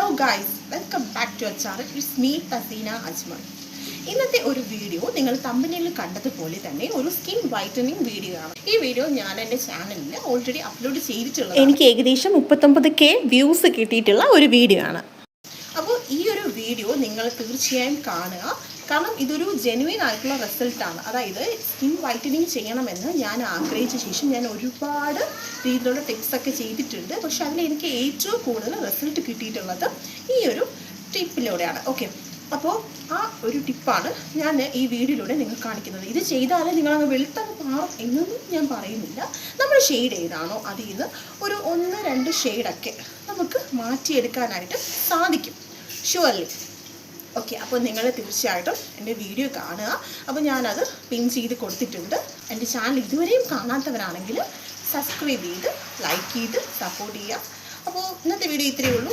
Hello guys, welcome back to our channel. It's me Tasina Ajmal. ഇന്നത്തെ ഒരു video നിങ്ങൾ തമ്പനയിൽ കണ്ടതുപോലെ തന്നെ ഒരു സ്കിൻ വൈറ്റനിങ് വീഡിയോ ആണ്. ഈ വീഡിയോ ഞാൻ എൻ്റെ ചാനലിൽ ഓൾറെഡി അപ്ലോഡ് ചെയ്തിട്ടുള്ളത്. എനിക്ക് ഏകദേശം 39K വ്യൂസ് കിട്ടിയിട്ടുള്ള ഒരു വീഡിയോ ആണ്. അപ്പോൾ ഈ ഒരു വീഡിയോ നിങ്ങൾ തീർച്ചയായും കാണുക. കാരണം ഇതൊരു ജെനുവിൻ ആയിട്ടുള്ള റിസൾട്ടാണ്. അതായത് സ്കിൻ വൈറ്റനിങ് ചെയ്യണമെന്ന് ഞാൻ ആഗ്രഹിച്ച ശേഷം ഞാൻ ഒരുപാട് രീതിയിലുള്ള ടിപ്സൊക്കെ ചെയ്തിട്ടുണ്ട്. പക്ഷെ അതിൽ എനിക്ക് ഏറ്റവും കൂടുതൽ റിസൾട്ട് കിട്ടിയിട്ടുള്ളത് ഈ ഒരു ടിപ്പിലൂടെയാണ്. ഓക്കെ, അപ്പോൾ ആ ഒരു ടിപ്പാണ് ഞാൻ ഈ വീഡിയോയിലൂടെ നിങ്ങൾ കാണിക്കുന്നത്. ഇത് ചെയ്താൽ നിങ്ങളങ്ങ് വെളുത്തങ്ങ് മാറും എന്നൊന്നും ഞാൻ പറയുന്നില്ല. നമ്മൾ ഷെയ്ഡ് ഏതാണോ അതിൽ നിന്ന് ഒരു 1-2 ഷെയ്ഡൊക്കെ നമുക്ക് മാറ്റിയെടുക്കാനായിട്ട് സാധിക്കും, ഷുവർലി. ഓക്കെ, അപ്പോൾ നിങ്ങൾ തീർച്ചയായിട്ടും എൻ്റെ വീഡിയോ കാണുക. അപ്പോൾ ഞാനത് പിൻ ചെയ്ത് കൊടുത്തിട്ടുണ്ട്. എൻ്റെ ചാനൽ ഇതുവരെയും കാണാത്തവരാണെങ്കിൽ സബ്സ്ക്രൈബ് ചെയ്ത് ലൈക്ക് ചെയ്ത് സപ്പോർട്ട് ചെയ്യുക. അപ്പോൾ ഇന്നത്തെ വീഡിയോ ഇത്രയേ ഉള്ളൂ.